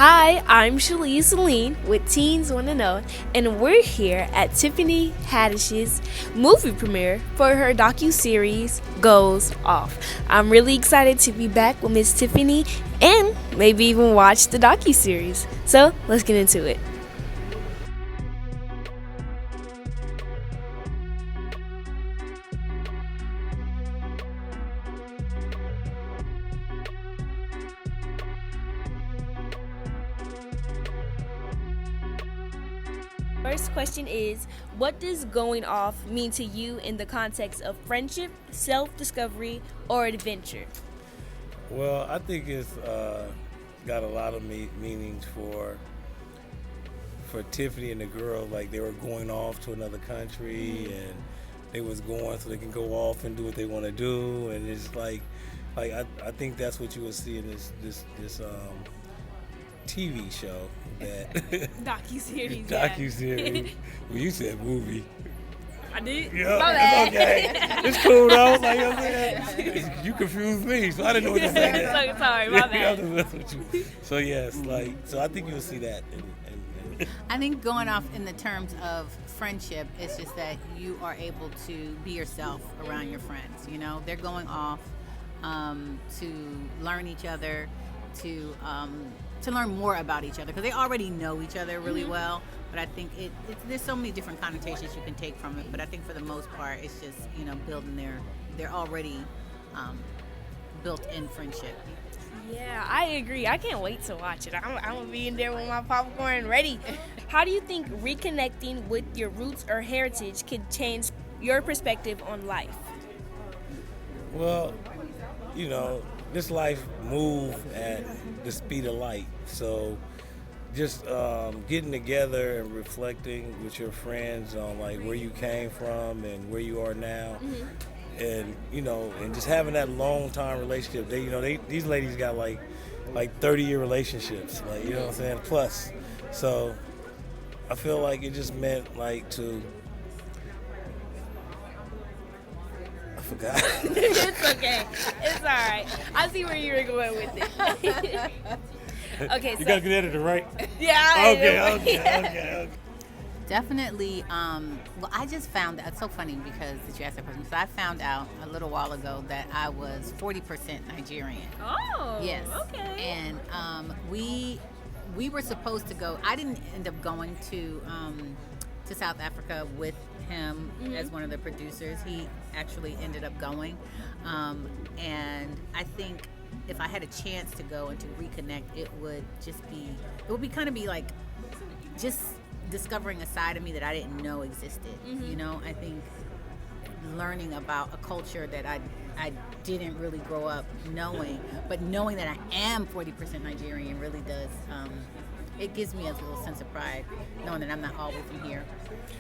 Hi, I'm Shelia'Celine with Teens Wanna Know, and we're here at Tiffany Haddish's movie premiere for her docu-series Goes Off. I'm really excited to be back with Miss Tiffany and maybe even watch the docu-series. So let's get into it. First question is, what does going off mean to you in the context of friendship, self-discovery, or adventure? Well, I think it's got a lot of meanings for Tiffany and the girl. Like, they were going off to another country, and they was going so they can go off and do what they want to do. And it's like I think that's what you will see in this TV show that Docu-series. docu-series. Well, you said movie. I did? Yeah, My bad. it's okay. It's cool though. Like I'm saying, you confused me, so I didn't know what to say. There. Sorry, my bad. I'm just messing with you. So yes, so I think you'll see that. I think going off in the terms of friendship, it's just that you are able to be yourself around your friends. You know, they're going off to learn each other, to learn more about each other, because they already know each other really well. But I think there's so many different connotations you can take from it. But I think for the most part, it's just, you know, building their already built-in friendship. Yeah, I agree. I can't wait to watch it. I'm going to be in there with my popcorn ready. How do you think reconnecting with your roots or heritage could change your perspective on life? Well, you know, this life moves at the speed of light. So just getting together and reflecting with your friends on like where you came from and where you are now. And you know, and just having that long time relationship. These ladies got like 30-year relationships, like, you know what I'm saying, plus. So I feel like it just meant like to, I forgot. It's okay. It's all right. I see where you were going with it. Okay, You got to get edited, right? Yeah. Okay. Definitely. Well, I just found out, it's so funny because that you asked that question. So I found out a little while ago that I was 40% Nigerian. Oh. Yes. Okay. And we were supposed to go. I didn't end up going to South Africa with him as one of the producers. He actually ended up going, and I think if I had a chance to go and to reconnect, it would kind of be like just discovering a side of me that I didn't know existed. You know, I think learning about a culture that I didn't really grow up knowing, but knowing that I am 40% Nigerian really does, it gives me a little sense of pride knowing that I'm not all the way from here.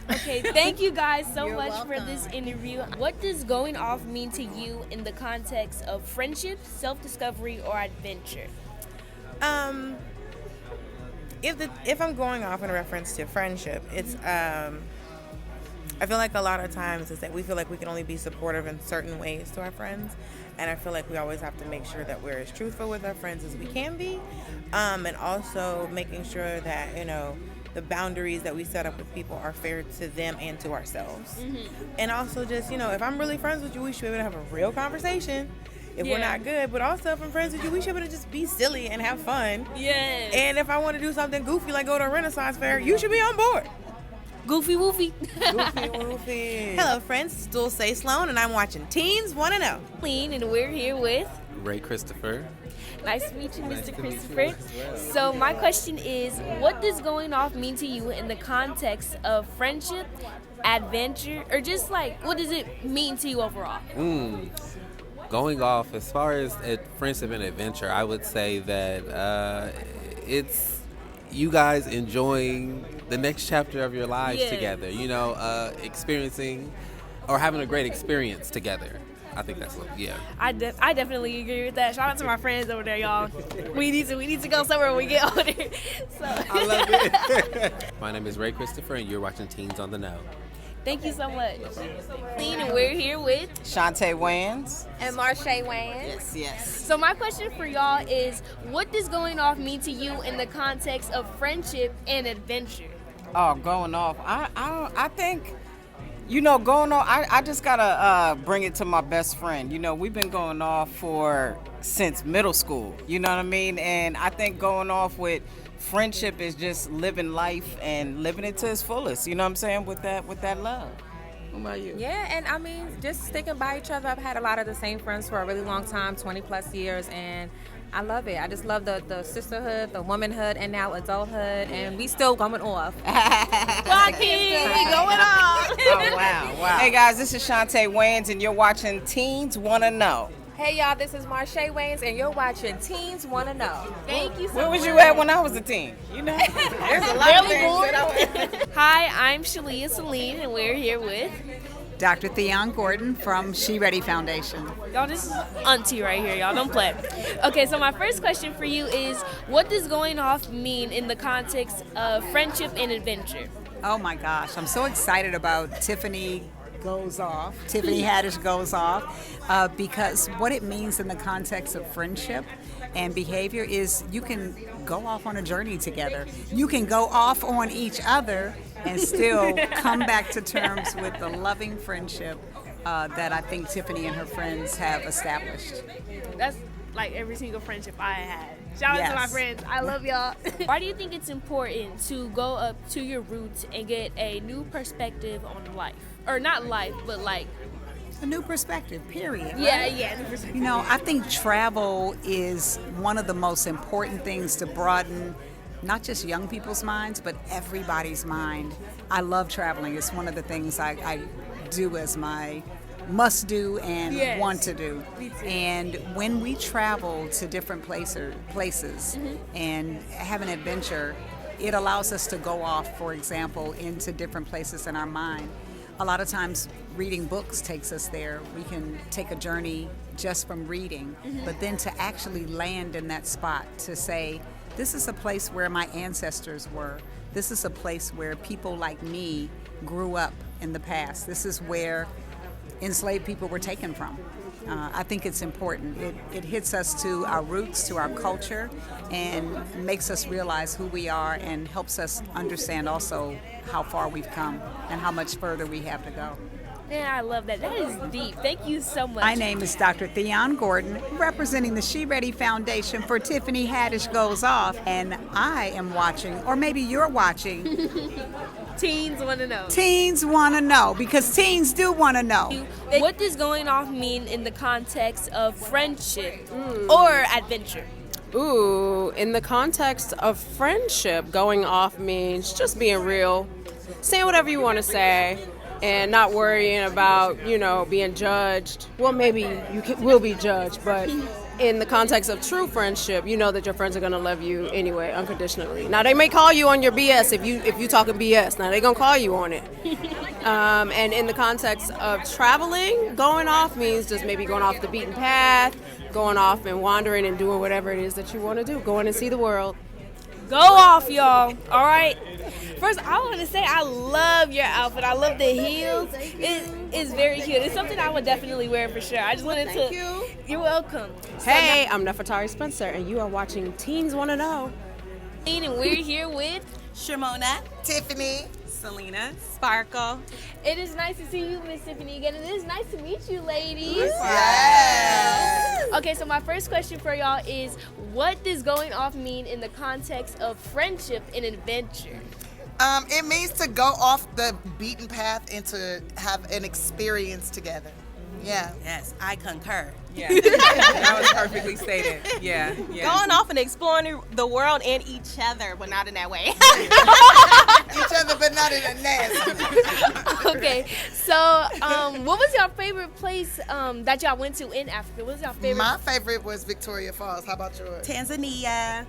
Okay, thank you guys so You're much welcome. for this interview. What does going off mean to you in the context of friendship, self-discovery, or adventure? If I'm going off in reference to friendship, it's I feel like a lot of times is that we feel like we can only be supportive in certain ways to our friends, and I feel like we always have to make sure that we're as truthful with our friends as we can be, and also making sure that, you know, the boundaries that we set up with people are fair to them and to ourselves. And also just, you know, if I'm really friends with you, we should be able to have a real conversation. If we're not good, but also if I'm friends with you, we should be able to just be silly and have fun. Yes. And if I want to do something goofy like go to a Renaissance fair, you should be on board. Goofy woofy. Goofy woofy. Hello friends, it's Dulce Sloan and I'm watching Teens Wanna Know. Clean, and we're here with Ray Christopher. Nice to meet you, Nice Mr. to meet Christopher. you as well. So my question is, what does going off mean to you in the context of friendship, adventure, or just like, what does it mean to you overall? Going off, as far as friendship and adventure, I would say that it's you guys enjoying the next chapter of your lives together. You know, experiencing or having a great experience together. I think that's what, I definitely agree with that. Shout out to my friends over there, y'all. We need to go somewhere when we get older. So. I love it. My name is Ray Christopher, and you're watching Teens on the Know. Thank you so much. And we're here with Shantae Wayans. and Marsha Wayans. Yes, yes. So my question for y'all is, what does going off mean to you in the context of friendship and adventure? Oh, going off. I think, going off, I just gotta bring it to my best friend. We've been going off since middle school. You know what I mean? And I think going off with friendship is just living life and living it to its fullest. You know what I'm saying? With that love. What about you? Yeah, and I mean, just sticking by each other. I've had a lot of the same friends for a really long time, 20 plus years, and I love it. I just love the sisterhood, the womanhood, and now adulthood, and we still going off. Walking, we going off. Oh, wow. Hey, guys, this is Shantae Wayans, and you're watching Teens Wanna Know. Hey, y'all, this is Marsha Wayans, and you're watching Teens Wanna Know. Thank you so much. Where was you at when I was a teen? There's a lot of things that Hi, I'm Shelia'Celine, and we're here with Dr. Theon Gordon from She Ready Foundation. y'all. This is auntie right here, y'all. Don't play. Okay, so my first question for you is, what does going off mean in the context of friendship and adventure? Oh my gosh, I'm so excited about Tiffany Haddish Goes Off, because what it means in the context of friendship and behavior is you can go off on a journey together. You can go off on each other and still come back to terms with the loving friendship that I think Tiffany and her friends have established. That's like every single friendship I had. Shout out to my friends. I love y'all. Why do you think it's important to go up to your roots and get a new perspective on life? Or not life, but like A new perspective, period. Yeah, right? yeah, new perspective. I think travel is one of the most important things to broaden not just young people's minds, but everybody's mind. I love traveling. It's one of the things I do as my must do and want to do. And when we travel to different places and have an adventure, it allows us to go off, for example, into different places in our mind. A lot of times reading books takes us there. We can take a journey just from reading, but then to actually land in that spot, to say, this is a place where my ancestors were. This is a place where people like me grew up in the past. This is where enslaved people were taken from. I think it's important. It hits us to our roots, to our culture, and makes us realize who we are and helps us understand also how far we've come and how much further we have to go. Man, I love that. That is deep. Thank you so much. My name is Dr. Theon Gordon, representing the She Ready Foundation for Tiffany Haddish Goes Off, and I am watching, or maybe you're watching, Teens want to know. Teens Want to Know, because teens do want to know. What does going off mean in the context of friendship or adventure? Ooh, in the context of friendship, going off means just being real, saying whatever you want to say, and not worrying about, being judged. Well, maybe you will be judged, but in the context of true friendship, you know that your friends are going to love you anyway, unconditionally. Now, they may call you on your BS if you talking BS. Now, they're going to call you on it. And in the context of traveling, going off means just maybe going off the beaten path, going off and wandering and doing whatever it is that you want to do, going and see the world. Go off, y'all. All right. First, I want to say I love your outfit. I love the heels. It is very cute. It's something I would definitely wear for sure. I just wanted to. Thank you. You're welcome. Hey, I'm Nefertari Spencer, and you are watching Teens Want to Know. And we're here with Shimona, Tiffany, Selena, Sparkle. It is nice to see you, Miss Tiffany, again. It is nice to meet you, ladies. Yes. Okay, so my first question for y'all is, what does going off mean in the context of friendship and adventure? It means to go off the beaten path and to have an experience together. Yeah. Yes, I concur. Yeah, that was perfectly stated. Yeah. Going off and exploring the world and each other, but not in that way. Each other, but not in a nasty. Okay, so what was your favorite place that y'all went to in Africa? What was your favorite? My favorite was Victoria Falls. How about yours? Tanzania.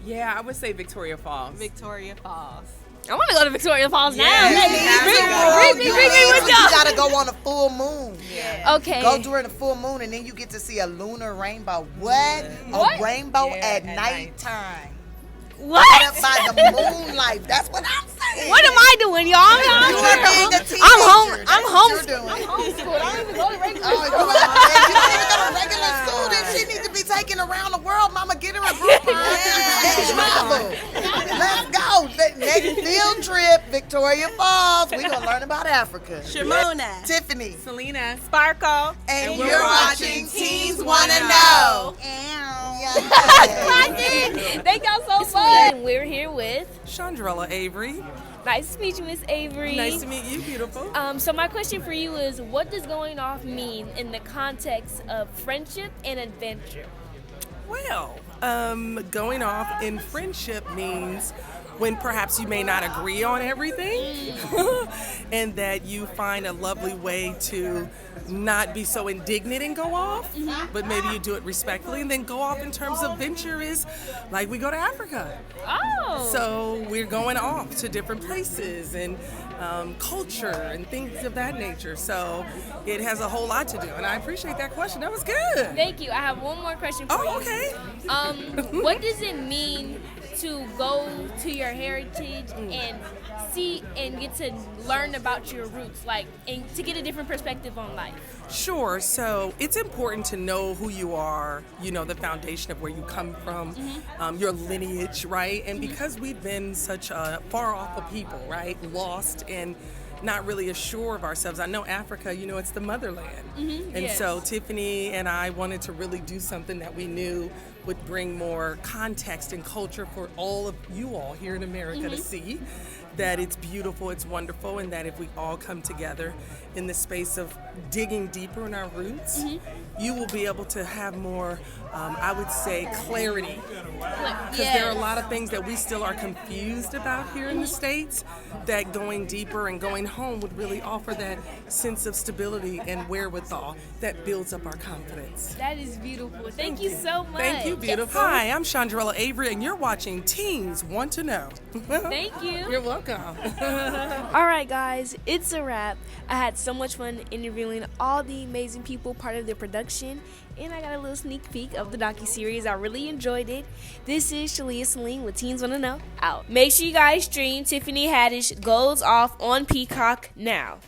Yeah, I would say Victoria Falls. Victoria Falls. I want to go to Victoria Falls now. Bring me with y'all. You gotta go on a full moon. Yeah. Okay. Go during a full moon, and then you get to see a lunar rainbow. What? A rainbow at nighttime. What? Lit up by the moonlight. That's what I'm saying. What am I doing, y'all? You are being a teenager. I'm home. I'm That's home. what you're doing. I'm homeschooled. I don't even go to regular Oh, school. you don't even go to regular school. Then she needs to be taken around the world. Mama, get her a group and travel. Let's go. Next field trip, Victoria Falls. We're going to learn about Africa. Shimona. Tiffany. Selena. Sparkle. And you're watching Teens Wanna Know. Thank y'all so much. We're here with Chandrella Avery. Nice to meet you, Miss Avery. Nice to meet you, beautiful. So my question for you is, what does going off mean in the context of friendship and adventure? Well, going off in friendship means when perhaps you may not agree on everything and that you find a lovely way to not be so indignant and go off, but maybe you do it respectfully. And then go off in terms of venture is like we go to Africa. Oh. So we're going off to different places and culture and things of that nature. So it has a whole lot to do. And I appreciate that question. That was good. Thank you. I have one more question for you. Oh, okay. What does it mean to go to your heritage and see and get to learn about your roots, like, and to get a different perspective on life? Sure. So it's important to know who you are, you know, the foundation of where you come from, your lineage, right? And because we've been such a far off of people, right? Lost and not really assured of ourselves. I know Africa, you know, it's the motherland. And so Tiffany and I wanted to really do something that we knew would bring more context and culture for all of you all here in America to see that it's beautiful, it's wonderful, and that if we all come together in the space of digging deeper in our roots, you will be able to have more, I would say, clarity. Because there are a lot of things that we still are confused about here in the States, that going deeper and going home would really offer that sense of stability and wherewithal that builds up our confidence. That is beautiful. Thank you so much. Thank you, beautiful. Hi, I'm Chandrella Avery, and you're watching Teens Want to Know. Thank you. You're welcome. All right, guys, it's a wrap. I had so much fun interviewing all the amazing people part of the production, and I got a little sneak peek of the docu-series. I really enjoyed it. This is Shelia'Celine with Teens Wanna Know, out. Make sure you guys stream Tiffany Haddish Goes Off on Peacock now.